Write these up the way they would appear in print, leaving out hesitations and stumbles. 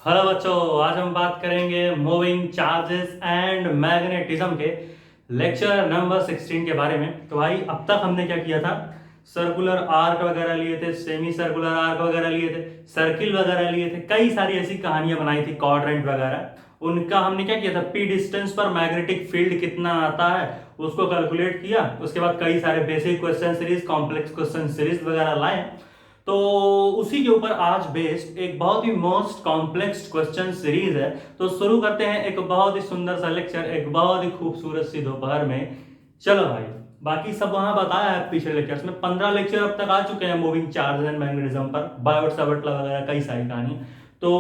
Hello बच्चों, आज हम बात करेंगे मूविंग चार्जेस एंड मैग्नेटिज्म के लेक्चर नंबर 16 के बारे में। तो भाई अब तक हमने क्या किया था, सर्कुलर आर्क वगैरह लिए थे, सेमी सर्कुलर आर्क वगैरह लिए थे, सर्किल वगैरह लिए थे, कई सारी ऐसी कहानियां बनाई थी, क्वाड्रेंट वगैरह। उनका हमने क्या किया था, पी डिस्टेंस पर मैग्नेटिक फील्ड कितना आता है उसको कैलकुलेट किया। उसके बाद कई सारे basic question series, complex question series वगैरह लाए। तो उसी के ऊपर आज बेस्ड एक बहुत ही मोस्ट कॉम्प्लेक्स क्वेश्चन सीरीज है। तो शुरू करते हैं एक बहुत ही सुंदर सा लेक्चर, एक बहुत ही खूबसूरत सी दोपहर में। चलो भाई, बाकी सब वहां बताया है पिछले लेक्चर्स में। 15 लेक्चर अब तक आ चुके हैं मूविंग चार्ज एंड मैग्नेटिज्म पर, बायोट सावर्ट लॉ वगैरह कई सारी कहानी। तो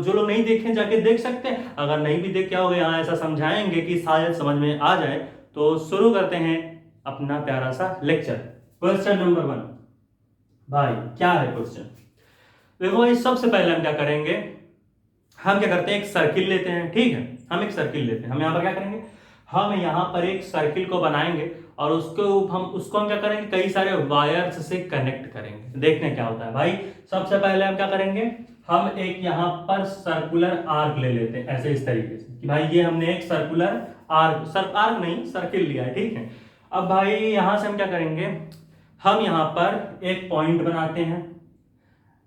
जो लोग नहीं देखे जाके देख सकते हैं, अगर नहीं भी देख के आओगे यहाँ ऐसा समझाएंगे कि शायद समझ में आ जाए। तो शुरू करते हैं अपना प्यारा सा लेक्चर। Question number 1। भाई क्या है क्वेश्चन, देखो भाई, सबसे पहले हम क्या करेंगे, हम क्या करते हैं, एक सर्किल लेते हैं। ठीक है, हम एक सर्किल लेते हैं। हम यहाँ पर क्या करेंगे, हम यहाँ पर एक सर्किल को बनाएंगे और उसको हम क्या करेंगे, कई सारे वायर्स से कनेक्ट करेंगे। देखने क्या होता है भाई। सबसे पहले हम क्या करेंगे, हम एक यहाँ पर सर्कुलर आर्क ले लेते हैं, ऐसे इस तरीके से कि भाई ये हमने एक सर्कुलर आर्क, आर्क नहीं सर्किल लिया है। ठीक है, अब भाई यहां से हम क्या करेंगे, हम यहाँ पर एक पॉइंट बनाते हैं।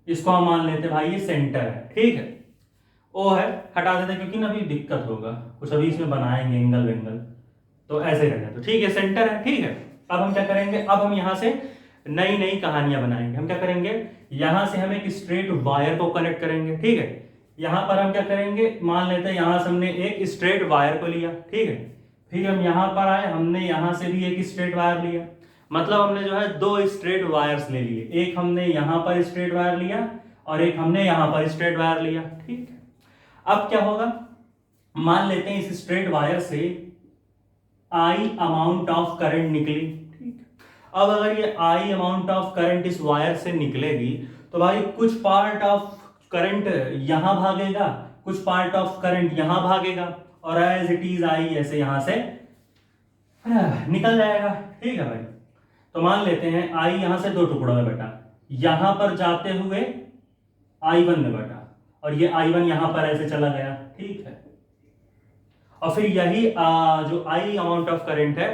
इसको हम मान लेते हैं भाई ये सेंटर है। ठीक है, ओ है हटा देते हैं क्योंकि ना अभी दिक्कत होगा कुछ, अभी इसमें बनाएंगे एंगल वेंगल, तो ऐसे रहने तो ठीक है, सेंटर है। ठीक है, अब हम क्या करेंगे, अब हम यहां से नई नई कहानियां बनाएंगे। हम क्या करेंगे, यहां से हम एक स्ट्रेट वायर को कनेक्ट करेंगे। ठीक है, यहां पर हम क्या करेंगे, मान लेते हैं यहां से हमने एक स्ट्रेट वायर को लिया। ठीक है, फिर हम यहां पर आए, हमने यहां से भी एक स्ट्रेट वायर लिया। मतलब हमने जो है दो स्ट्रेट वायर्स ले लिए, एक हमने यहां पर स्ट्रेट वायर लिया और एक हमने यहां पर स्ट्रेट वायर लिया। ठीक है, अब क्या होगा, मान लेते हैं इस स्ट्रेट वायर से आई अमाउंट ऑफ करंट निकली। ठीक है, अब अगर ये आई अमाउंट ऑफ करंट इस वायर से निकलेगी तो भाई कुछ पार्ट ऑफ करंट यहां भागेगा, कुछ पार्ट ऑफ करंट यहां भागेगा, और एज इट इज आई ऐसे यहां से निकल जाएगा। ठीक है भाई, तो मान लेते हैं आई यहां से दो टुकड़ों में बटा, यहां पर जाते हुए I1 में बटा, और ये I1 यहां पर ऐसे चला गया। ठीक है, और फिर यही जो आई अमाउंट ऑफ करंट है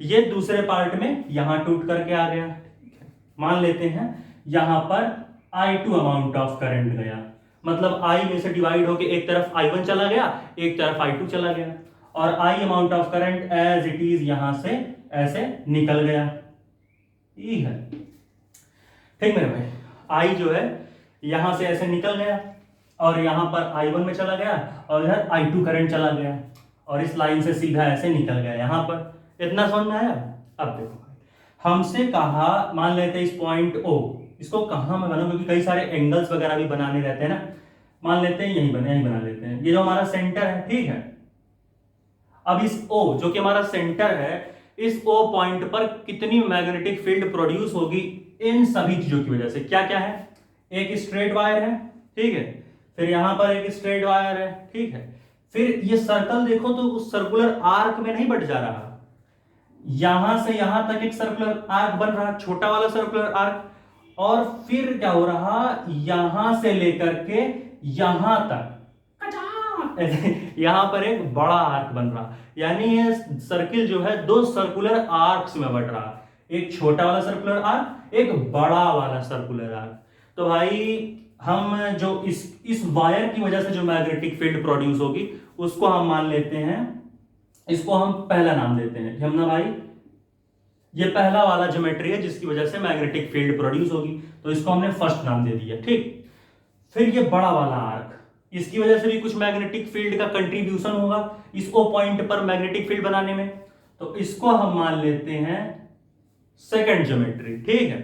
ये दूसरे पार्ट में यहां टूट करके आ गया। ठीक है, मान लेते हैं यहां पर I2 अमाउंट ऑफ करंट गया, मतलब I में से डिवाइड होके एक तरफ I1 चला गया, एक तरफ I2 चला गया, और I amount of current as it is यहां से ऐसे निकल गया। ठीक है, ठीक मेरे भाई, आई जो है यहां से ऐसे निकल गया और यहां पर I1 में चला गया और इधर I2 करंट चला गया, और इस लाइन से सीधा ऐसे निकल गया यहां पर। इतना समझ में आया। अब देखो भाई, हमसे कहा, मान लेते हैं इस पॉइंट O, इसको कहां में बनाऊं क्योंकि कई सारे एंगल्स वगैरह भी बनाने रहते हैं ना। मान लेते हैं यही बना लेते हैं, ये जो हमारा सेंटर है। ठीक है, अब इस O जो कि हमारा सेंटर है, इस O पॉइंट पर कितनी मैग्नेटिक फील्ड प्रोड्यूस होगी इन सभी चीजों की वजह से। क्या क्या है, एक स्ट्रेट वायर है। ठीक है, फिर यहां पर एक स्ट्रेट वायर है। ठीक है, फिर ये सर्कल देखो तो उस सर्कुलर आर्क में नहीं बट जा रहा, यहां से यहां तक एक सर्कुलर आर्क बन रहा, छोटा वाला सर्कुलर आर्क, और फिर क्या हो रहा, यहां से लेकर के यहां तक यहां पर एक बड़ा आर्क बन रहा। यानी ये सर्किल जो है दो सर्कुलर आर्क्स में बट रहा, एक छोटा वाला सर्कुलर आर्क, एक बड़ा वाला सर्कुलर आर्क। तो भाई हम जो इस वायर की वजह से जो मैग्नेटिक फील्ड प्रोड्यूस होगी उसको हम मान लेते हैं, इसको हम पहला नाम देते हैं। हम ना भाई ये पहला वाला ज्योमेट्री है जिसकी वजह से मैग्नेटिक फील्ड प्रोड्यूस होगी, तो इसको हमने फर्स्ट नाम दे दिया। ठीक, फिर ये बड़ा वाला आर्क, इसकी वजह से भी कुछ मैग्नेटिक फील्ड का कंट्रीब्यूशन होगा इस O पॉइंट पर मैग्नेटिक फील्ड बनाने में, तो इसको हम मान लेते हैं सेकंड ज्योमेट्री। ठीक है,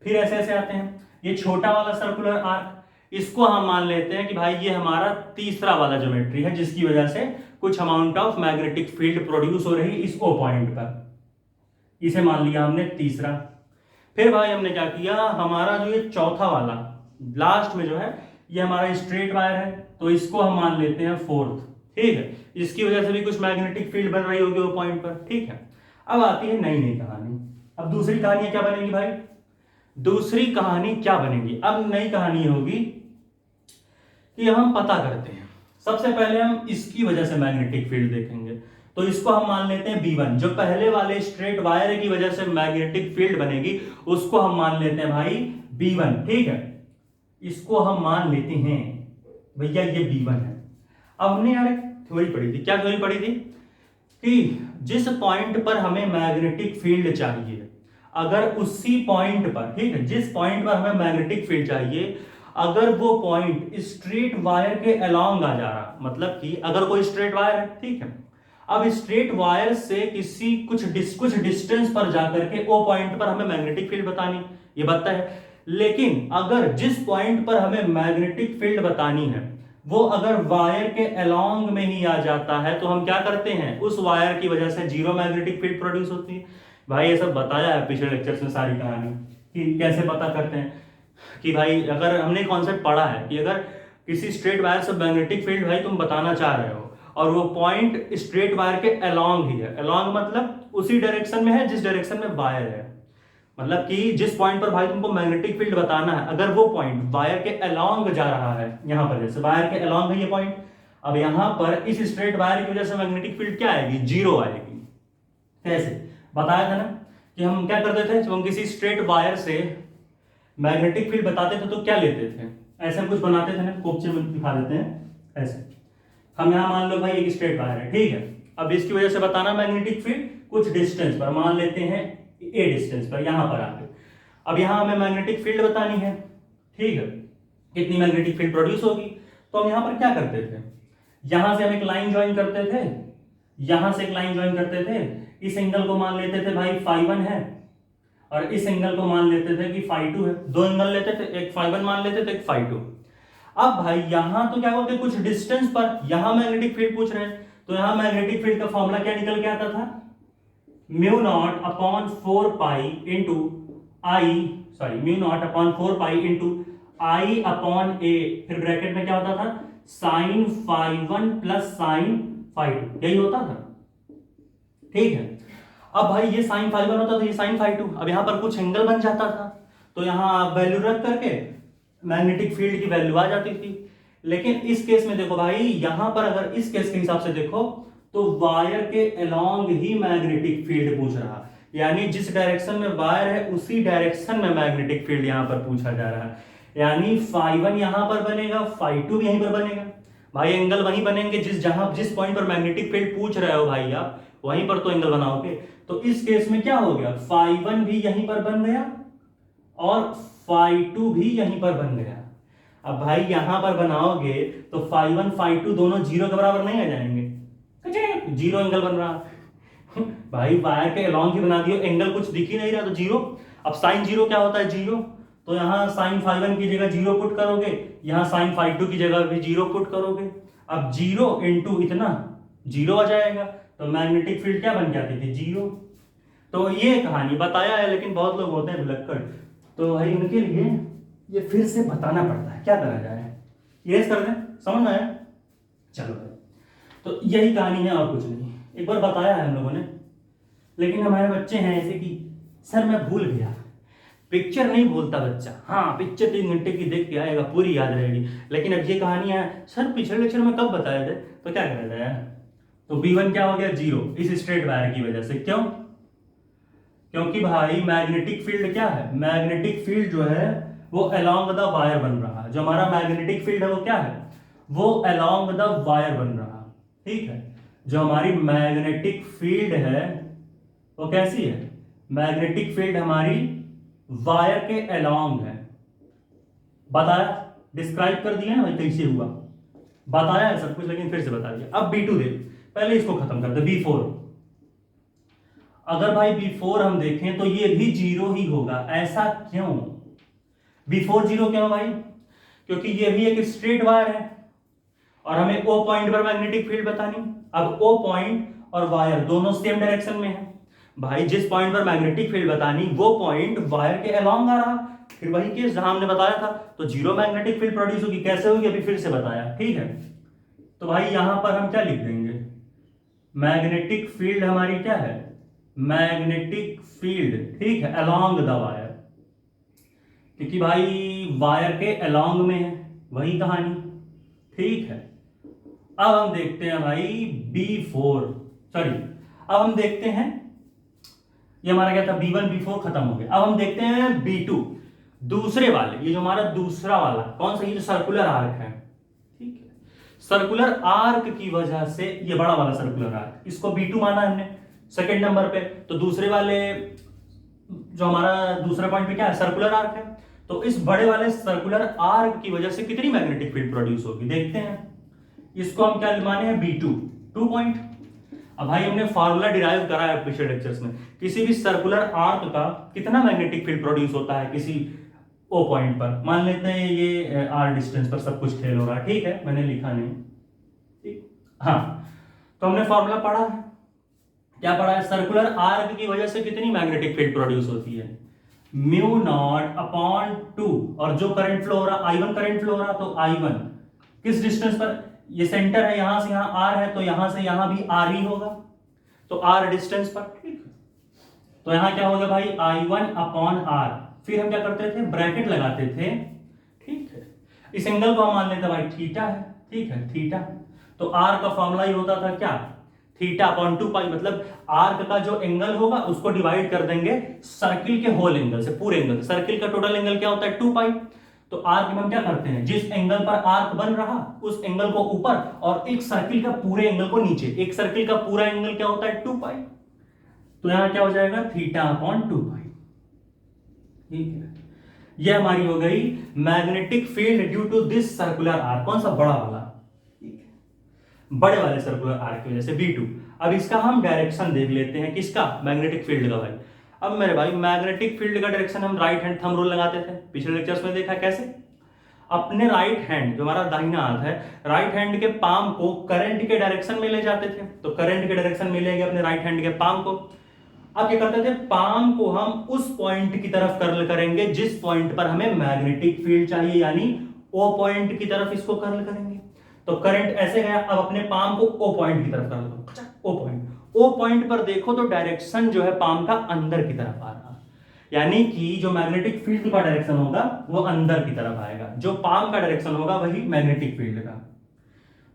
फिर ऐसे ऐसे आते हैं, ये छोटा वाला सर्कुलर आर्क, इसको हम मान लेते हैं कि भाई ये हमारा तीसरा वाला ज्योमेट्री है जिसकी वजह से कुछ amount of magnetic field produce हो रही इस O पॉइंट पर, इसे मान लिया हमने तीसरा। फिर भाई हमने क्या किया, हमारा जो ये चौथा वाला लास्ट में जो है ये हमारा स्ट्रेट वायर है, तो इसको हम मान लेते हैं फोर्थ। ठीक है, इसकी वजह से भी कुछ मैग्नेटिक फील्ड बन रही होगी वो पॉइंट पर। ठीक है, अब आती है नई नई कहानी। अब दूसरी कहानी क्या बनेगी भाई, दूसरी कहानी क्या बनेगी, अब नई कहानी होगी कि हम पता करते हैं। सबसे पहले हम इसकी वजह से मैग्नेटिक फील्ड देखेंगे। तो इसको हम मान लेते हैं B1, जो पहले वाले स्ट्रेट वायर की वजह से मैग्नेटिक फील्ड बनेगी उसको हम मान लेते हैं भाई B1, ठीक है। इसको हम मान लेते हैं भैया ये B1 है। अब हमने यार थ्योरी पढ़ी थी, क्या थ्योरी पढ़ी थी कि जिस पॉइंट पर हमें मैग्नेटिक फील्ड चाहिए, अगर उसी पॉइंट पर, ठीक है, जिस पॉइंट पर हमें मैग्नेटिक फील्ड चाहिए, अगर वो पॉइंट स्ट्रेट वायर के अलोंग आ जा रहा, मतलब कि अगर कोई स्ट्रेट वायर है, ठीक है, अब स्ट्रेट वायर से किसी कुछ डिस्टेंस पर जाकर के वो पॉइंट पर हमें मैग्नेटिक फील्ड बतानी, ये बताता है। लेकिन अगर जिस पॉइंट पर हमें मैग्नेटिक फील्ड बतानी है वो अगर वायर के अलोंग में ही आ जाता है तो हम क्या करते हैं, उस वायर की वजह से जीरो मैग्नेटिक फील्ड प्रोड्यूस होती है। भाई ये सब बताया है पिछले लेक्चर्स में सारी कहानी कि कैसे पता करते हैं कि भाई अगर हमने कॉन्सेप्ट पढ़ा है कि अगर किसी स्ट्रेट वायर से मैग्नेटिक फील्ड भाई तुम बताना चाह रहे हो और वो पॉइंट स्ट्रेट वायर के अलोंग ही है, अलोंग मतलब उसी डायरेक्शन में है जिस डायरेक्शन में वायर है, मतलब कि जिस पॉइंट पर भाई तुमको मैग्नेटिक फील्ड बताना है अगर वो पॉइंट वायर के अलोंग जा रहा है, यहां पर जैसे वायर के अलोंग है ये पॉइंट, अब यहां पर इस स्ट्रेट वायर की वजह से मैग्नेटिक फील्ड क्या आएगी, जीरो आएगी। कैसे बताया था ना कि हम क्या करते थे, जब हम किसी स्ट्रेट वायर से मैग्नेटिक फील्ड बताते थे तो क्या लेते थे, ऐसा कुछ बनाते थे ना, कोपचे में दिखा देते हैं ऐसे। हम यहां मान लो भाई एक स्ट्रेट वायर है, ठीक है, अब इसकी वजह से बताना मैग्नेटिक फील्ड कुछ डिस्टेंस पर, मान लेते हैं ए डिस्टेंस पर, यहां पर आके अब यहां हमें मैग्नेटिक फील्ड बतानी है, ठीक है, कितनी मैग्नेटिक फील्ड प्रोड्यूस होगी। तो हम यहां पर क्या करते थे, यहां से हम एक लाइन ज्वाइन करते थे, यहां से एक लाइन ज्वाइन करते थे, इस एंगल को मान लेते थे भाई φ1 है और इस एंगल को मान लेते थे कि φ2 है, दो एंगल लेते थे, एक φ1 मान लेते थे, एक φ2। अब भाई यहां तो क्या होगा, कुछ डिस्टेंस पर यहां मैग्नेटिक फील्ड पूछ रहे हैं, तो यहां मैग्नेटिक फील्ड का फॉर्मूला क्या निकल के आता था, mu not upon 4 pi into I, sorry mu not upon 4 pi into I upon A, फिर ब्रैकेट में क्या होता था, साइन φ1 प्लस साइन φ2, यही होता था, ठीक है। अब भाई ये साइन φ1 होता था, ये साइन φ2, अब यहां पर कुछ एंगल बन जाता था तो यहां वैल्यू रख करके मैग्नेटिक फील्ड की वैल्यू आ जाती थी। लेकिन इस केस में देखो भाई, यहां पर अगर इस केस के हिसाब से देखो तो वायर के अलोंग ही मैग्नेटिक फील्ड पूछ रहा, यानी जिस डायरेक्शन में वायर है उसी डायरेक्शन में मैग्नेटिक फील्ड यहां पर पूछा जा रहा है, यानी φ1 यहां पर बनेगा, φ2 भी यहीं पर बनेगा। भाई एंगल वहीं बनेंगे जिस पॉइंट पर मैग्नेटिक फील्ड पूछ रहे हो भाई आप, वहीं पर तो एंगल बनाओगे। तो इस केस में क्या हो गया, φ1 भी यहीं पर बन गया और φ2 भी यहीं पर बन गया। अब भाई यहां पर बनाओगे तो φ1 φ2 दोनों जीरो के बराबर नहीं आ जाएंगे, जीरो एंगल बन रहा भाई वायर के अलोंग ही बना दियो, एंगल कुछ दिख ही नहीं रहा तो जीरो। अब साइन जीरो क्या होता है, जीरो, तो यहां साइन φ1 की जगह जीरो पुट करोगे, यहां साइन φ2 की जगह भी जीरो पुट करोगे, अब जीरो इंटू इतना जीरो आ जाएगा, तो मैग्नेटिक फील्ड क्या बन जाती थी, जीरो। तो ये कहानी बताया है, लेकिन बहुत लोग होते हैं भुलक्कड़, तो भाई उनके लिए ये फिर से बताना पड़ता है, क्या करा जाए, यस कर दें, समझ में आया, चलो भाई। तो यही कहानी है और कुछ नहीं, एक बार बताया है हम लोगों ने, लेकिन हमारे बच्चे हैं ऐसे कि सर मैं भूल गया, पिक्चर नहीं भूलता बच्चा, हाँ पिक्चर 3 घंटे की देख के आएगा पूरी याद रहेगी, लेकिन अब ये कहानी है सर पिछले लेक्चर में कब बताए थे, तो क्या करा जाए, तो B1 क्या हो गया, जीरो, इस स्ट्रेट वायर की वजह से। क्यों, क्योंकि भाई मैग्नेटिक फील्ड क्या है, मैग्नेटिक फील्ड जो है वो अलोंग द वायर बन रहा है, जो हमारा मैग्नेटिक फील्ड है वो क्या है, वो अलोंग द वायर बन रहा, ठीक है। जो हमारी मैग्नेटिक फील्ड है वो कैसी है, मैग्नेटिक फील्ड हमारी वायर के अलोंग है, बताया, डिस्क्राइब कर दिया ना भाई कैसे हुआ, बताया है सब कुछ, लेकिन फिर से बता दिया। अब B2 देख, पहले इसको खत्म कर दे, B4, अगर भाई B4 हम देखें तो ये भी जीरो ही होगा, ऐसा क्यों, B4 जीरो क्यों भाई, क्योंकि ये भी एक स्ट्रेट वायर है और हमें O पॉइंट पर मैग्नेटिक फील्ड बतानी। अब O पॉइंट और वायर दोनों सेम डायरेक्शन में है, भाई जिस पॉइंट पर मैग्नेटिक फील्ड बतानी वो पॉइंट वायर के अलोंग आ रहा, फिर वही केस जहां हमने बताया था, तो जीरो मैग्नेटिक फील्ड प्रोड्यूस होगी, कैसे होगी अभी फिर से बताया, ठीक है। तो भाई यहां पर हम क्या लिख देंगे, मैग्नेटिक फील्ड हमारी क्या है, मैग्नेटिक फील्ड, ठीक है, अलोंग द वायर, क्योंकि भाई वायर के अलोंग में है, वही कहानी, ठीक है। अब हम देखते हैं भाई B4, सॉरी अब हम देखते हैं, ये हमारा क्या था B1 B4 खत्म हो गया। अब हम देखते हैं B2, दूसरे वाले, ये जो हमारा दूसरा वाला कौन सा, ये जो सर्कुलर आर्क है, ठीक है। सर्कुलर आर्क की वजह से ये बड़ा वाला सर्कुलर आर्क, इसको B2 माना हमने सेकंड नंबर पे। तो दूसरे वाले जो हमारा दूसरा पॉइंट पे क्या है, सर्कुलर आर्क है। तो इस बड़े वाले सर्कुलर आर्क की वजह से कितनी मैग्नेटिक फील्ड प्रोड्यूस होगी, देखते हैं। इसको हम क्या माने हैं, B2, 2 पॉइंट। अब भाई हमने फार्मूला डिराइव करा है पिछले लेक्चर्स में, किसी भी सर्कुलर आर्क का कितना मैग्नेटिक फील्ड प्रोड्यूस होता है किसी ओ पॉइंट पर। मान लेते हैं ये आर डिस्टेंस पर सब कुछ खेल हो रहा है, ठीक है, मैंने लिखा नहीं, ठीक। हाँ, तो हमने फॉर्मूला पढ़ा है, क्या पढ़ा है, सर्कुलर आर्क की वजह से कितनी मैग्नेटिक फील्ड प्रोड्यूस होती है, म्यू नॉट अपॉन 2, और जो करंट फ्लो हो रहा, I1 करंट फ्लो हो रहा, तो I1 किस डिस्टेंस पर, ये सेंटर है, यहां से यहां R है, तो यहां से यहां भी R ही होगा, तो R डिस्टेंस पर, ठीक है। तो यहां क्या होगा भाई, I1 अपॉन R, फिर हम क्या करते थे, ब्रैकेट लगाते थे, ठीक है। इस एंगल को हम मान लेते भाई थीटा है, ठीक है, थीटा। तो R का फॉर्मूला ही होता था क्या, थीटा अपॉन 2 पाई, मतलब आर्क का जो एंगल होगा उसको डिवाइड कर देंगे सर्किल के होल एंगल से, पूरे एंगल से। सर्किल का टोटल एंगल क्या होता है, 2 पाई। तो आर्क में हम क्या करते हैं, जिस एंगल पर आर्क बन रहा उस एंगल को ऊपर, और एक सर्किल का पूरे एंगल को नीचे। एक सर्किल का पूरा एंगल क्या होता है, 2 पाई। तो यहां क्या हो जाएगा, थीटा अपॉन 2 पाई, ठीक है। यह हमारी हो गई magnetic field due to this circular arc, कौन सा, बड़ा वाला, बड़े वाले सर्कुलर आर्क की वजह से B2। अब इसका हम डायरेक्शन देख लेते हैं, किसका, मैग्नेटिक फील्ड का भाई। अब मेरे भाई मैग्नेटिक फील्ड का डायरेक्शन हम राइट हैंड थंब रूल लगाते थे, पिछले लेक्चर्स में देखा कैसे। अपने राइट हैंड, जो हमारा दाहिना हाथ है, राइट हैंड के पाम को करंट के डायरेक्शन में ले जाते थे। तो करंट के डायरेक्शन में ले गए अपने राइट हैंड के पाम को। अब क्या करते थे, पाम को हम उस पॉइंट की तरफ कर्ल करेंगे जिस पॉइंट पर हमें मैग्नेटिक फील्ड चाहिए, यानी ओ पॉइंट की तरफ इसको कर्ल करेंगे। तो करंट ऐसे गया, अब अपने पाम को ओ पॉइंट की तरफ कर दो, ओ पॉइंट। ओ पॉइंट पर देखो तो डायरेक्शन जो है पाम का अंदर की तरफ आ रहा, यानी कि जो मैग्नेटिक फील्ड का डायरेक्शन होगा वो अंदर की तरफ आएगा, जो पाम का डायरेक्शन होगा वही मैग्नेटिक फील्ड का।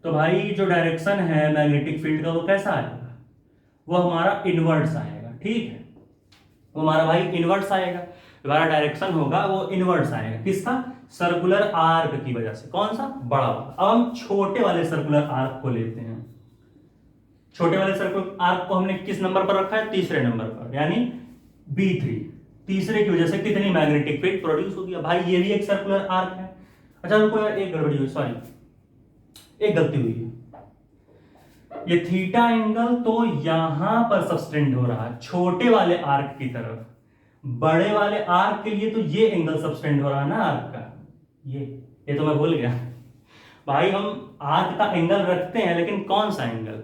तो भाई जो डायरेक्शन है मैग्नेटिक फील्ड का वो कैसा आएगा, वो हमारा इनवर्ट्स आएगा, ठीक है। वो हमारा भाई इनवर्ट्स आएगा, हमारा डायरेक्शन होगा वो इनवर्ट्स आएगा, किसका, सर्कुलर आर्क की वजह से। कौन सा, बड़ा वाला। अब हम छोटे वाले सर्कुलर आर्क को लेते हैं। छोटे वाले सर्कुलर आर्क को हमने किस नंबर पर रखा है, तीसरे नंबर पर, यानी B3। तीसरे की वजह से कितनी मैग्नेटिक फील्ड प्रोड्यूस होगी। भाई ये भी एक सर्कुलर आर्क है। अच्छा रुको यार, एक गड़बड़ी हुई, सॉरी एक गलती हुई है। ये थीटा एंगल तो यहां पर सबटेंड हो रहा है छोटे वाले आर्क की तरफ, बड़े वाले आर्क के लिए तो ये एंगल सबटेंड हो रहा है ना आर्क का, ये तो मैं भूल गया भाई। हम आर्क का एंगल रखते हैं लेकिन कौन सा एंगल,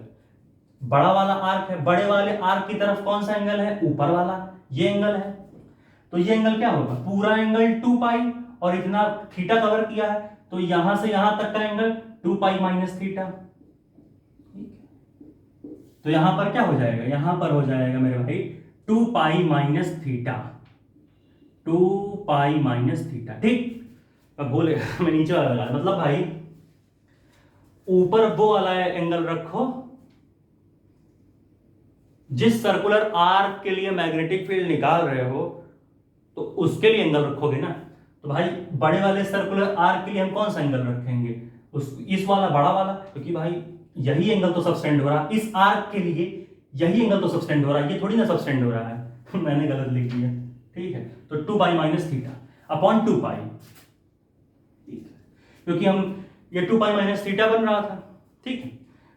बड़ा वाला आर्क है, बड़े वाले आर्क की तरफ कौन सा एंगल है, ऊपर वाला, ये एंगल है। तो ये एंगल क्या होगा, पूरा एंगल 2 पाई, और इतना थीटा कवर किया है, तो यहां से यहां तक का एंगल 2 पाई माइनस थीटा। तो यहां पर क्या हो जाएगा, यहां पर हो जाएगा मेरे भाई 2 pi minus theta, 2 pi minus theta, ठीक। अब बोले मैं नीचे वाला लगा, मतलब भाई ऊपर वो वाला एंगल रखो जिस सर्कुलर आर्क के लिए मैग्नेटिक फील्ड निकाल रहे हो, तो उसके लिए एंगल रखोगे ना। तो भाई बड़े वाले सर्कुलर आर्क के लिए हम कौन सा एंगल रखेंगे, इस वाला, बड़ा वाला, क्योंकि भाई यही एंगल तो सबटेंड हो रहा है इस आर्क के लिए, यही एंगल तो सबटेंड हो रहा है, ये थोड़ी ना सबटेंड हो रहा है मैंने गलत लिख दिया, ठीक है। तो 2 पाई माइनस थीटा अपॉन 2 पाई, क्योंकि हम ये 2 पाई माइनस थीटा बन रहा था, ठीक है।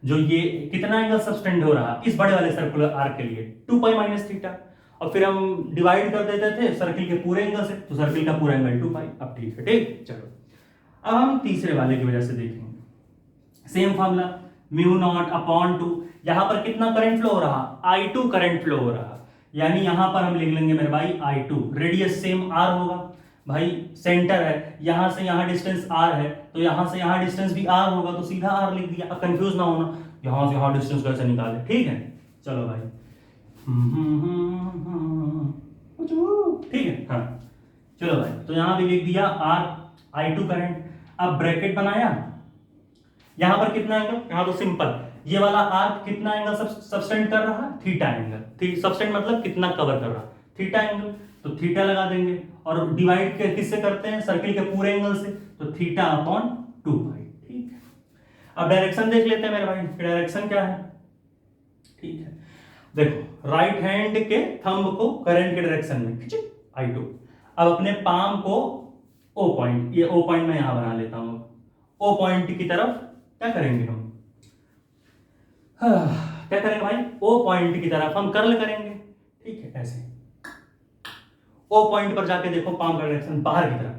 जो ये कितना एंगल सबटेंड हो रहा इस बड़े वाले सर्कुलर आर्क के लिए, 2 पाई माइनस थीटा, और फिर हम डिवाइड कर देते थे सर्किल के पूरे एंगल से, तो सर्किल का पूरा एंगल 2 पाई। अब ठीक है, ठीक, चलो अब हम तीसरे वाले की वजह से देखेंगे। Same formula, mu naught upon 2, यहां पर कितना करंट फ्लो हो रहा, I2 करंट फ्लो हो रहा, यानी यहां पर हम लिख लेंगे मेरे भाई I2, रेडियस सेम R होगा, भाई सेंटर है, यहां से यहां डिस्टेंस R है, तो यहां से यहां डिस्टेंस भी R होगा, तो सीधा R लिख दिया। अब कंफ्यूज ना होना यहां से यहां डिस्टेंस कैसे निकाले, ठीक है। चलो भाई ठीक है, हाँ चलो भाई, तो यहां भी लिख दिया R, I2 करंट। अब ब्रैकेट बनाया, यहाँ पर कितना एंगल, यहाँ तो सिंपल, ये वाला आर्क कितना एंगल सबटेंड कर रहा है, थीटा एंगल, सबटेंड मतलब कितना कवर कर रहा है, थीटा एंगल, तो थीटा लगा देंगे। और डिवाइड किससे करते हैं, सर्किल के पूरे एंगल से, तो थीटा अपॉन 2 पाई। ठीक है, अब डायरेक्शन देख लेते हैं मेरे भाई, डायरेक्शन क्या है। ठीक है, देखो राइट हैंड के थंब को करंट के डायरेक्शन में खींचे I2। अब अपने पाम को O पॉइंट, ये O पॉइंट मैं यहां बना लेता हूं, O पॉइंट की तरफ क्या करेंगे हम, क्या करेंगे भाई, O पॉइंट की तरफ हम कर्ल करेंगे। ठीक है, ऐसे O पॉइंट पर जाके देखो पाम का डायरेक्शन बाहर की तरफ,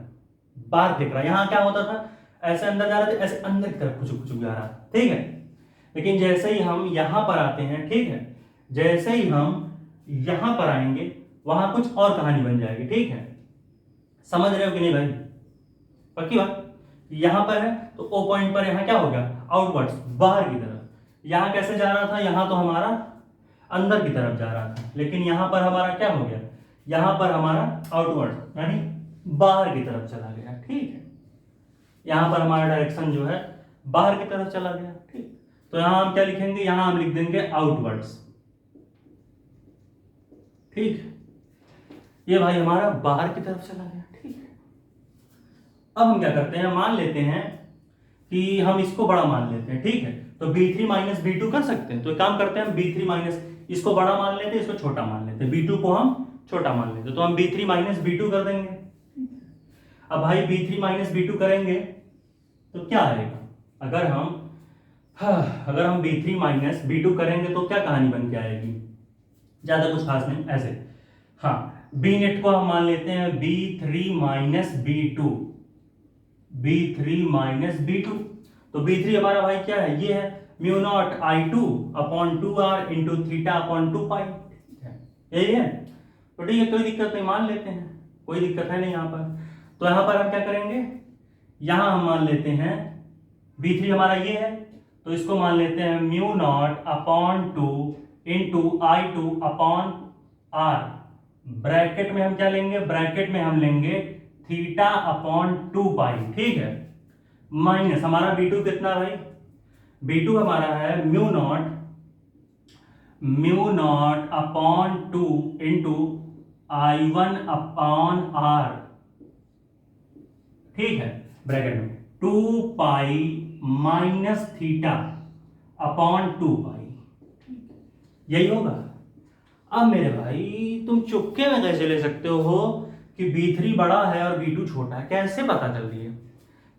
बाहर फेंक रहा है। यहां क्या होता था, ऐसे अंदर जा रहे थे, ऐसे अंदर की तरफ कुछ कुछ जा रहा है। ठीक है, लेकिन जैसे ही हम यहां पर आते हैं, ठीक है, जैसे ही हम यहां पर आएंगे वहां कुछ और कहानी बन जाएगी। ठीक है, समझ रहे हो कि नहीं भाई, पक्की बात। यहां पर है तो O पॉइंट पर यहां क्या हो गया, आउटवर्ड्स, बाहर की तरफ। यहां कैसे जा रहा था, यहां तो हमारा अंदर की तरफ जा रहा था, लेकिन यहां पर हमारा क्या हो गया, यहां पर हमारा आउटवर्ड यानी बाहर की तरफ चला गया। ठीक है, यहां पर हमारा डायरेक्शन जो है बाहर की तरफ चला गया। ठीक, तो यहां हम क्या लिखेंगे, यहां हम लिख देंगे आउटवर्ड्स। ठीक, ये भाई हमारा बाहर की तरफ चला गया। ठीक है, अब हम क्या करते हैं, मान लेते हैं कि हम इसको बड़ा मान लेते हैं। ठीक है, तो B3 माइनस B2 कर सकते हैं, तो एक काम करते हैं हम B3 माइनस, इसको बड़ा मान लेते हैं, इसको छोटा मान लेते हैं, B2 को हम छोटा मान लेते हैं, तो हम B3 माइनस B2 कर देंगे। अब भाई B3 माइनस B2 करेंगे तो क्या आएगा, अगर हम B3 माइनस B2 करेंगे तो क्या कहानी बन के आएगी, ज्यादा कुछ खास नहीं, ऐसे। हाँ, बी नेट को हम मान लेते हैं B3 minus B2, B3 minus B2, तो B3 हमारा भाई क्या है, ये है mu not I2 upon 2R into theta upon 2 पाई। यही है, तो ठीक है, कोई दिक्कत नहीं, मान लेते हैं, कोई दिक्कत है नहीं यहाँ पर। तो यहाँ पर हम क्या करेंगे, यहाँ हम मान लेते हैं B3 हमारा ये है, तो इसको मान लेते हैं mu naught upon 2 into I2 upon R, bracket में हम क्या लेंगे, ब्रैकेट में हम लेंगे थीटा अपॉन 2 पाई। ठीक है, माइनस हमारा B2 कितना भाई, B2 हमारा है mu not upon 2 into I1 upon R। ठीक है, ब्रैकेट में 2 पाई माइनस थीटा अपॉन 2 पाई, यही होगा। अब मेरे भाई तुम चुपके में कैसे ले सकते हो कि B3 बड़ा है और B2 छोटा है, कैसे पता चल रही है,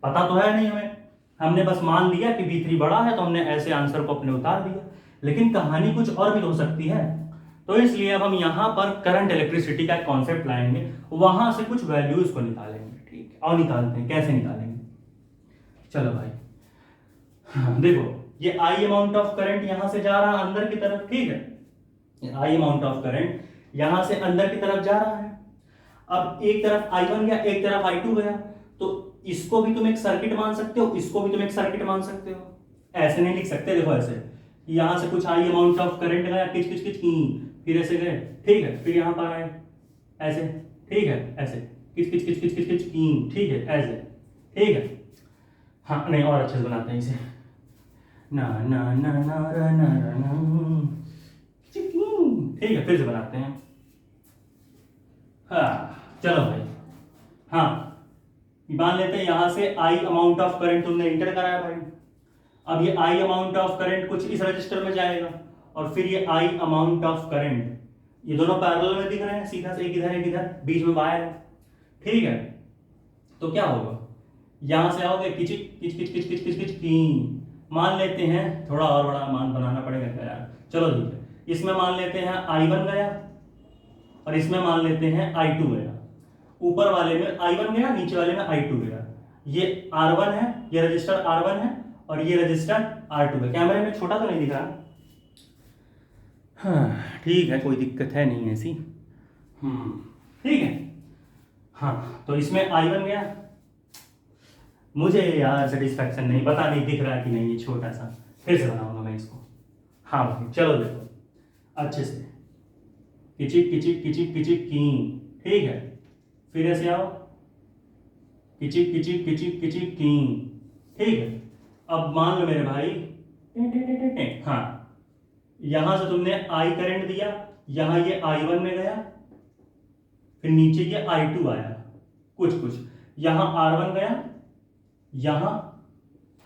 पता तो है नहीं हमें, हमने बस मान लिया कि B3 बड़ा है तो हमने ऐसे आंसर को अपने उतार दिया, लेकिन कहानी कुछ और भी हो सकती है। तो इसलिए अब हम यहां पर करंट इलेक्ट्रिसिटी का कॉन्सेप्ट लाएंगे, वहां से कुछ वैल्यूज को निकालेंगे। ठीक है, और निकालते हैं, कैसे निकालेंगे, चलो भाई। हाँ, देखो ये I अमाउंट ऑफ करंट यहां से जा रहा है अंदर की तरफ। ठीक है, I अमाउंट ऑफ करंट यहां से अंदर की तरफ जा रहा है। अब एक तरफ I1 गया, एक तरफ I2 गया, तो इसको भी तुम एक सर्किट मान सकते हो, इसको भी तुम एक सर्किट मान सकते हो। ऐसे नहीं लिख सकते, देखो ऐसे, यहां से कुछ I अमाउंट ऑफ करंट गया, किच किच किच की, फिर ऐसे गए, ठीक है, फिर यहां पर आए ऐसे, ठीक है, ऐसे किच किच किच किच किच किच की, ठीक है, ऐसे, ठीक है। हाँ नहीं, और अच्छे से बनाते हैं इसे, ना ना ना ना ना ना ना, ठीक है, फिर से बनाते हैं। हाँ चलो भाई, हाँ मान लेते हैं यहां से I अमाउंट ऑफ करंट तुमने इंटर कराया भाई। अब ये I अमाउंट ऑफ करंट कुछ इस रजिस्टर में जाएगा, और फिर ये I अमाउंट ऑफ करंट, ये दोनों पैरेलल में दिख रहे हैं, सीधा से एक इधर बीच में वायर है। ठीक है, तो क्या होगा, यहां से आओगे किचिक किच किच किच किच किच किच की, मान लेते हैं थोड़ा और बड़ा मान बनाना पड़ेगा क्या यार, चलो ठीक है, इसमें मान लेते हैं I1 गया और इसमें मान लेते हैं I2 गया। ऊपर वाले में I1 गया, नीचे वाले में I2 गया। ये R1 है, ये रजिस्टर R1 है और ये रजिस्टर R2 है। कैमरे में छोटा तो नहीं दिख रहा, हाँ ठीक है, कोई दिक्कत है नहीं ऐसी, ठीक है। हाँ तो इसमें I1 गया, मुझे यार सेटिस्फैक्शन नहीं, पता नहीं दिख रहा कि नहीं, ये छोटा सा, फिर से बनाऊंगा मैं इसको। हाँ भाई चलो देखो अच्छे से, किचिक किचिक किचिक किचिक की, ठीक है, फिर ऐसे आओ, किचिक किचिक किचिक किचिक की, ठीक है। अब मान लो मेरे भाई, हाँ, यहां से तुमने I करंट दिया, यहां ये I1 में गया, फिर नीचे ये I2 आया, कुछ यहां R1 गया, यहां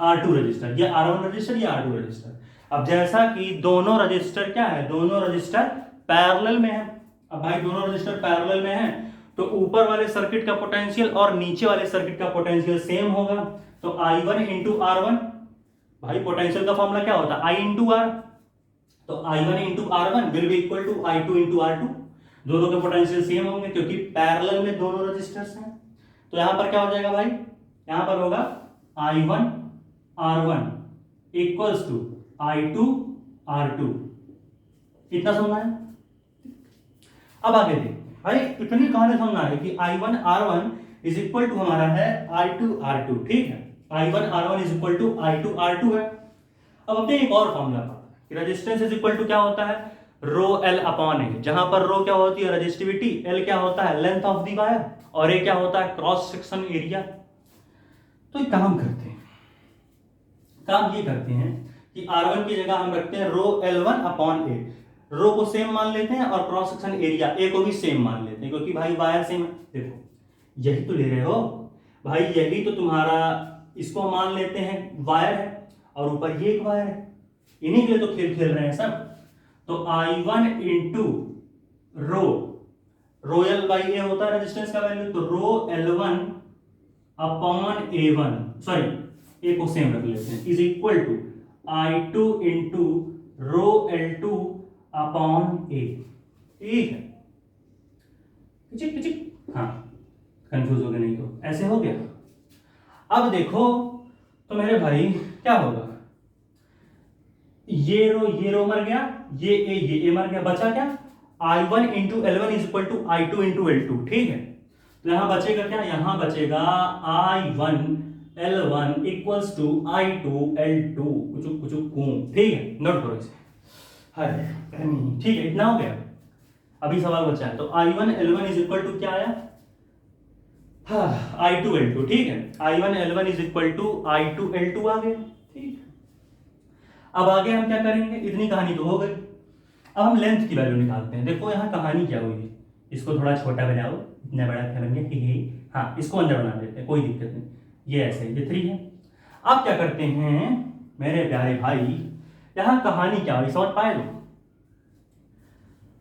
R2 रजिस्टर, ये R1 रजिस्टर, ये R2 रजिस्टर। अब जैसा कि दोनों रजिस्टर क्या है, दोनों रजिस्टर पैरेलल में है। अब भाई दोनों रजिस्टर पैरेलल में है तो ऊपर वाले सर्किट का पोटेंशियल और नीचे वाले सर्किट का पोटेंशियल सेम होगा। तो I1 इंटू R1, भाई पोटेंशियल का फॉर्मूला क्या होता है, I इंटू R। तो I1 into R1 will be equal to I2 into R2। दोनों के पोटेंशियल सेम होंगे क्योंकि पैरेलल में दोनों रजिस्टर्स हैं। तो यहां पर क्या हो जाएगा भाई, यहां पर होगा I1 R1 equals to I2 R2। इतना समझना है। अब आगे देखते हैं भाई, इतनी कहानी समझना है कि I1 R1 is equal to हमारा है I2 R2, ठीक है। I1 R1 is equal to I2 R2 है। अब अपने एक और फॉर्मूला पता है कि रेजिस्टेंस इज इक्वल टू क्या होता है, रो L अपॉन ए, जहां पर रो क्या होती है रेजिस्टिविटी, L क्या होता है लेंथ ऑफ द वायर, और ए क्या होता है क्रॉस सेक्शन एरिया। तो एक काम करते हैं, काम ये करते हैं कि R1 की जगह हम रखते हैं रो L1 अपॉन ए। रो को सेम मान लेते हैं और क्रॉस सेक्शन एरिया ए को भी सेम मान लेते हैं, क्योंकि भाई वायर सेम है। देखो यही तो ले रहे हो भाई, यही तो तुम्हारा, इसको मान लेते हैं वायर है और ऊपर ये एक वायर है, इन्हीं के लिए तो खेल रहे हैं सब। तो I1 into rho L by A होता है रेजिस्टेंस का वैल्यू, तो रो L1 अपॉन A1, सॉरी ए को सेम रख लेते हैं, is equal to I2 into rho L2 upon A. ठीक है, हाँ कंफ्यूज हो गए नहीं तो ऐसे हो गया। अब देखो तो मेरे भाई क्या होगा, ये रो मर गया, ये ए मर गया, बचा क्या I1 into L1 is equal to I2 into L2, ठीक है। तो यहां बचेगा क्या, यहां बचेगा I1 L1 equals to I2 L2, कुछ ठीक है, नोट करो इसे। ठीक है, इतना हो गया। अभी सवाल बचा है, तो I1 L1 is equal to क्या आया, I2 L2, ठीक है। I1 L1 is equal to I2 L2 आ गया, ठीक है। अब आगे हम क्या करेंगे, इतनी कहानी तो हो गई। अब हम लेंथ की वैल्यू निकालते हैं। देखो यहाँ कहानी क्या हुई है, इसको थोड़ा छोटा बनाओ, इतना बड़ा क्या बन गया, हाँ इसको अंदर बना देते हैं, कोई दिक्कत नहीं, ये ऐसे ये 3 है। अब क्या करते हैं मेरे प्यारे भाई, यहाँ कहानी क्या हुई समझ पाए लोग।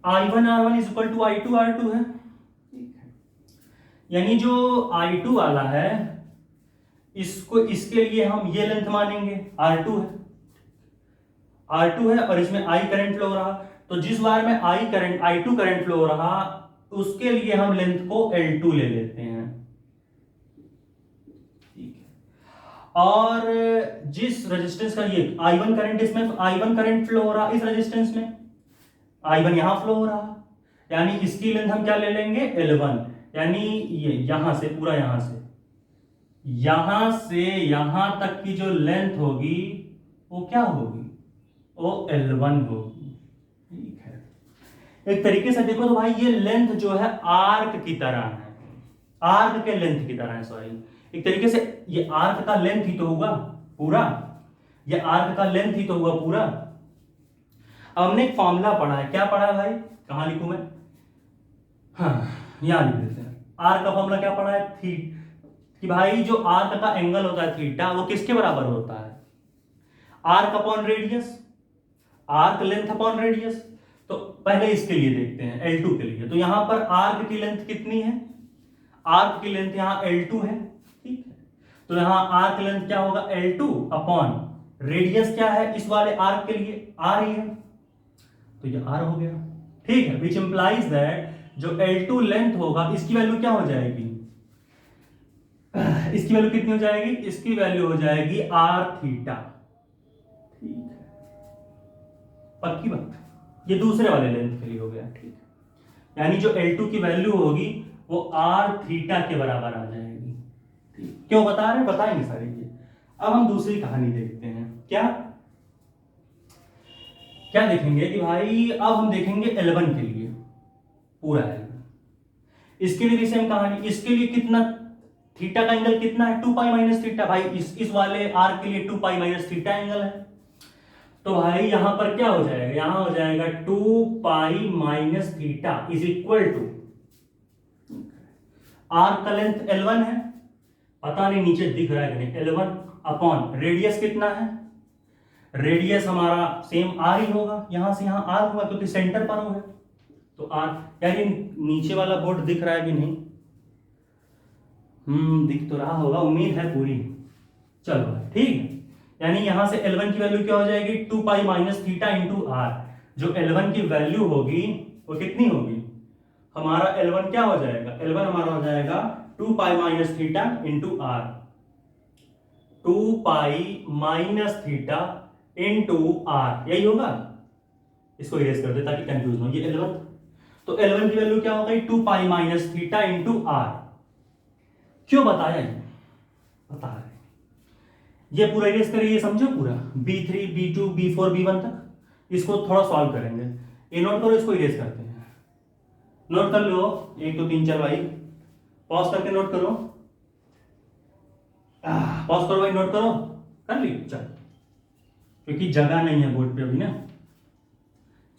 I1 R1 is equal to I2 R2 है, यानी जो I2 वाला है इसको, इसके लिए हम ये लेंथ मानेंगे, R2 है, R2 है और इसमें I करंट फ्लो हो रहा, तो जिस वायर में I2 करंट फ्लो हो रहा उसके लिए हम लेंथ को L2 ले लेते हैं, ठीक है। और जिस रेजिस्टेंस का ये I1 करंट, इसमें I1 करंट फ्लो हो रहा इस रेजिस्टेंस में, I1 यहां फ्लो हो रहा, यानी इसकी लेंथ हम क्या ले लेंगे L1, यानी ये यहां से पूरा यहां से यहां तक की जो लेंथ होगी वो क्या होगी, वो L1 होगी, ठीक है। एक तरीके से देखो तो भाई ये लेंथ जो है आर्क की तरह है, आर्क के लेंथ की तरह है, सॉरी एक तरीके से ये आर्क का लेंथ ही तो होगा पूरा, ये आर्क का लेंथ ही तो हुआ पूरा। अब हमने एक फॉर्मूला पढ़ा है, क्या पढ़ा है भाई, कहां लिखूं मैं, हाँ यहां लिख देते हैं। आर्क का फॉर्मूला क्या पढ़ा है, कि भाई जो आर्क का एंगल होता है थीटा, वो किसके बराबर होता है, arc upon radius, arc length upon radius. तो पहले इसके लिए देखते हैं L2 के लिए, तो यहां पर आर्क की लेंथ कितनी है, आर्क की लेंथ यहां L2 है, ठीक है। तो यहां आर्क लेंथ क्या होगा L2 अपॉन रेडियस क्या है इस वाले आर्क के लिए, R ही है, तो ये R हो गया, ठीक है। विच इंप्लाइज दैट जो L2 लेंथ होगा इसकी वैल्यू क्या हो जाएगी, इसकी वैल्यू कितनी हो जाएगी, इसकी वैल्यू हो जाएगी R थीटा, ठीक है, पक्की बात। ये दूसरे वाले लेंथ के लिए हो गया, ठीक है। यानी जो L2 की वैल्यू होगी वो R थीटा के बराबर आ जाएगी, ठीक। क्यों बता रहे हैं, बताएंगे सारी ये। अब हम दूसरी कहानी देखते हैं, क्या देखेंगे कि भाई अब हम देखेंगे L1 के लिए, पूरा L1, इसके लिए भी सेम कहानी, इसके लिए कितना थीटा का एंगल कितना है, 2 पाई माइनस थीटा। भाई इस वाले आर्क के लिए 2 पाई माइनस थीटा एंगल है। तो भाई यहां पर क्या हो जाएगा, यहां हो जाएगा 2 pi minus theta is equal to, arc का लेंथ L1 है, पता नहीं नीचे दिख रहा है कि नहीं, L1 अपॉन रेडियस कितना है, रेडियस हमारा सेम आर ही होगा, यहां से यहां आर होगा क्योंकि सेंटर पर है। तो आर, यार ये नीचे वाला बोर्ड दिख रहा है कि नहीं, दिख तो रहा होगा, उम्मीद है पूरी। चलो ठीक है, यानी यहां से L1 की वैल्यू क्या हो जाएगी, 2 pi minus theta into R. जो L1 की वैल्यू होगी वो कितनी होगी, हमारा L1 क्या हो जाएगा, L1 हमारा हो जाएगा 2 pi minus theta into R, 2 pi minus theta into R, यही होगा। इसको इरेज कर दे ताकि कंफ्यूज हो, ये L1, तो L1 की वैल्यू क्या हो गई, 2 pi minus theta into R. क्यों बताया, ये बता रहे, ये पूरा इरेज करिए, ये समझो पूरा, B3 B2 B4 B1 तक, इसको थोड़ा सॉल्व करेंगे। ये नोट करो, इसको इरेज करते हैं, नोट कर लो, 1 2 3 4 भाई, पॉज करके नोट करो, पॉज करो भाई, नोट करो, कर ली, चलो, क्योंकि जगह नहीं है बोर्ड पे अभी ना।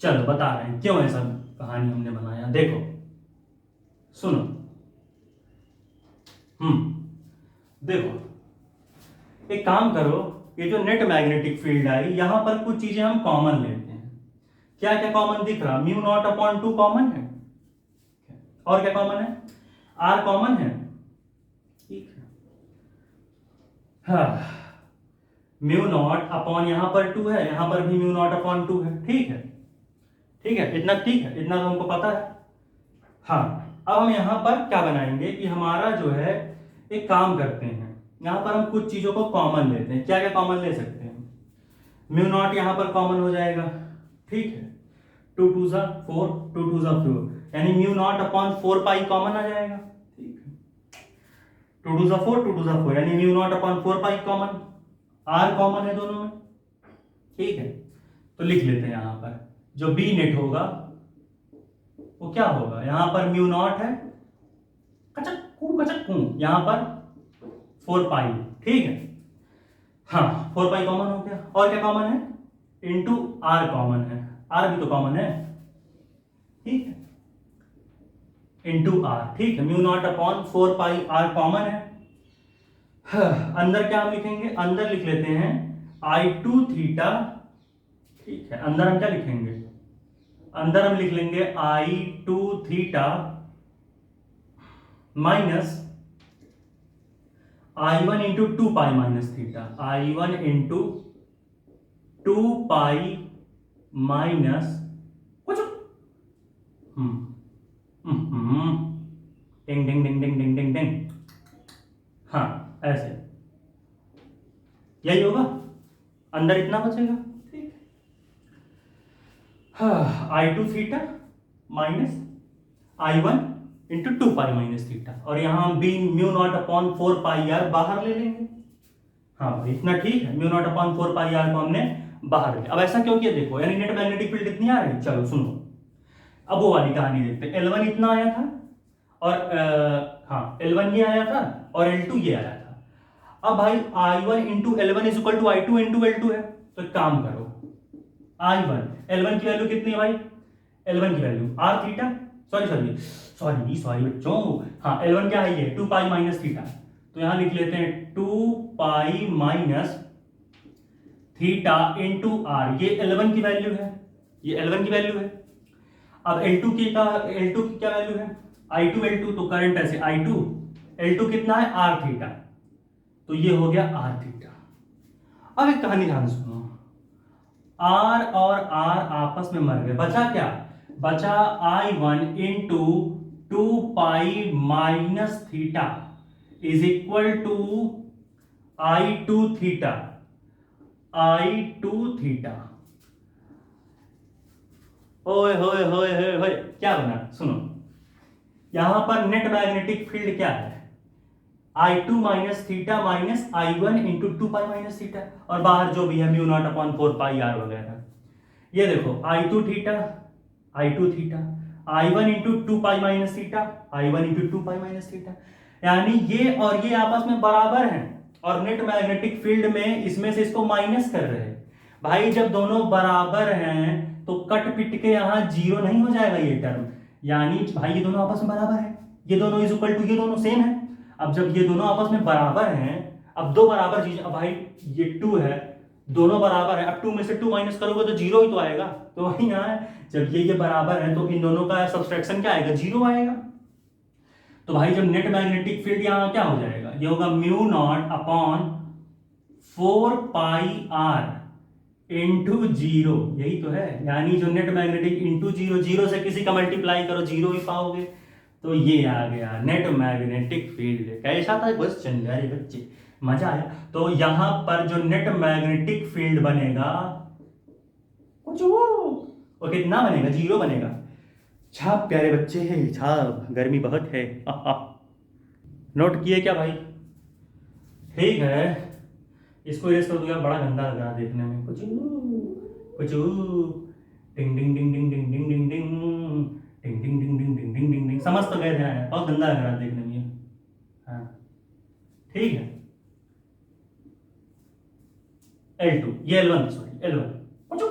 चलो बता रहे हैं क्यों ऐसा कहानी हमने बनाया, देखो सुनो, देखो एक काम करो, ये जो नेट मैग्नेटिक फील्ड आई, यहां पर कुछ चीजें हम कॉमन लेते हैं। क्या क्या कॉमन दिख रहा, म्यू नॉट अपॉन 2 कॉमन है, और क्या कॉमन है, आर कॉमन है, ठीक है, हाँ, म्यू नॉट अपॉन यहां पर 2 है, यहां पर भी म्यू नॉट अपॉन 2 है, ठीक है, ठीक है, इतना ठीक है, इतना तो हमको पता है। हाँ, अब हम यहां पर क्या बनाएंगे कि हमारा जो है, एक काम करते हैं, यहां पर हम कुछ चीजों को कॉमन लेते हैं। क्या क्या कॉमन ले सकते हैं, म्यू नॉट यहां पर कॉमन हो जाएगा, ठीक है, 2 2 जा 4, 2 2 जा 4, यानी mu not upon 4 pi common आ जाएगा, ठीक है, 2 2 जा 4, 2 2 जा 4, यानी mu not upon 4 pi common, R common है दोनों में, ठीक है। तो लिख लेते हैं यहां पर, जो बी नेट होगा वो क्या होगा, यहां पर म्यू नॉट है, कचक्कू, यहां पर 4 पाई, ठीक है, हाँ 4 पाई कॉमन हो गया, और क्या कॉमन है, इंटू आर कॉमन है, आर भी तो कॉमन है, ठीक है, इंटू आर, ठीक है, mu not upon 4 pi R common है। अंदर क्या हम लिखेंगे, अंदर लिख लेते हैं I2 थीटा, ठीक है, अंदर हम क्या लिखेंगे, अंदर हम लिख लेंगे I2 theta minus I1 into 2 pi minus theta, I1 into 2 pi minus कुछ, डिंग डिंग डिंग डिंग डिंग डिंग डिंग, हाँ ऐसे, यही होगा, अंदर इतना बचेगा, ठीक है, हाँ I2 theta minus I1 into 2 pi minus theta, और यहां हम बी mu not upon 4 pi R बाहर ले लेंगे, हाँ भाई इतना ठीक है, mu not upon 4 pi R को हमने बाहर ले। अब ऐसा क्यों किया, देखो यानी नेट मैग्नेटिक फील्ड कितनी आ रही, चलो सुनो, अब वो वाली कहानी देखते हैं, L1 इतना आया था, और हाँ L1 ये आया था, और L2 ये आया था। अब भाई I1 into L1 is equal to I2 into L2 है, तो एक काम करो, I1 L1 की वैल्यू कितनी है भाई, L1 की वैल्यू आर थीटा, सॉरी बच्चों, हाँ L1 क्या है, ये 2 पाई माइनस थीटा, तो यहां लिख लेते हैं 2 pi minus theta into R, ये L1 की वैल्यू है, ये L1 की वैल्यू है। अब L2 की क्या वैल्यू है, I2 L2, तो करंट ऐसे I2 L2 कितना है, आर थीटा, तो ये हो गया आर थीटा। अब एक कहानी ध्यान सुनो, आर और आर आपस में मर गए, बचा क्या, बचा I1 into 2 pi minus theta is equal to I2 theta, I2 theta, ओए होए होए होए होए, क्या बना, सुनो, यहां पर नेट मैग्नेटिक फील्ड क्या है, I2 minus theta minus I1 into 2 pi minus theta, और बाहर जो भी है mu not upon 4 pi R वगैरह, ये देखो I2 theta, I2 theta, I1 into 2 pi minus theta, I1 into 2 pi minus theta, यानी ये और ये आपस में बराबर हैं और नेट मैग्नेटिक फील्ड में इसमें से इसको माइनस कर रहे हैं। भाई जब दोनों बराबर हैं तो कट पिट के यहाँ जीरो नहीं हो जाएगा ये टर्म, यानी भाई ये दोनों आपस में बराबर है, ये दोनों इज इक्वल टू ये दोनों सेम है। अब जब ये दोनों आपस में बराबर हैं, अब दो बराबर चीज, अब भाई ये 2 है, दोनों बराबर है, अब 2 में से 2 माइनस करोगे तो जीरो ही तो आएगा। तो वही यहाँ है, जब ये बराबर है तो इन दोनों का सब्सट्रैक्शन क्या आएगा, जीरो आएगा। तो भाई जब नेट मैग्नेटिक फील्ड यहाँ क्या हो जाएगा, ये होगा mu not upon 4 pi R into zero, यही तो है। यानी जो net magnetic into zero, zero से किसी का मल्टीप्लाई करो जीरो ही पाओगे। तो ये आ गया नेट मैग्नेटिक फील्ड। कैसा था क्वेश्चन यार बच्चे, मजा आया। तो यहां पर जो नेट मैग्नेटिक फील्ड बनेगा कुछ वो कितना बनेगा, जीरो बनेगा। छाप प्यारे बच्चे हैं, छाप, गर्मी बहुत है। नोट किए क्या भाई? ठीक है, इसको इरेज कर दो यार, बड़ा गंदा लग रहा है देखने में। कुछ कुछ टिंग टिंग टिंग टिंग टिंग टिंग टिंग टिंग टिंग टिंग टिंग टिंग टिंग टिंग टिंग टिंग, समझ तो गए थे, बहुत गंदा लग रहा है देखने में। हाँ ठीक है, L2, ये L1, सॉरी L1 कुछ,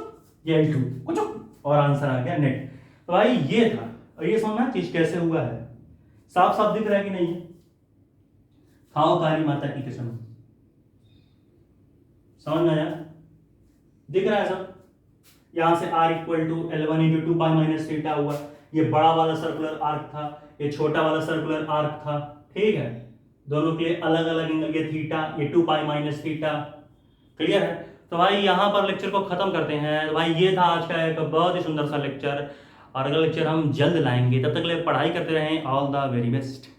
ये L2 कुछ, और आंसर आ गया नेट। तो भाई ये था, और ये समझना चीज कैसे हुआ है, साफ साफ दिख रहा है कि नहीं है? खाओ काली माता की कसम, समझ में आया? दिख रहा है सब? यहां से R equal to L1 into 2 pi minus theta हुआ, ये बड़ा वाला सर्कुलर आर्क था, ये छोटा वाला सर्कुलर आर्क था, ठीक है। दोनों के लिए अलग अलग एंगल, ये थीटा, ये 2 पाई माइनस थीटा, क्लियर है? तो भाई यहाँ पर लेक्चर को खत्म करते हैं। तो भाई ये था आज का एक बहुत ही सुंदर सा लेक्चर, और अगला लेक्चर हम जल्द लाएंगे। तब तक के लिए पढ़ाई करते रहें। All the very best.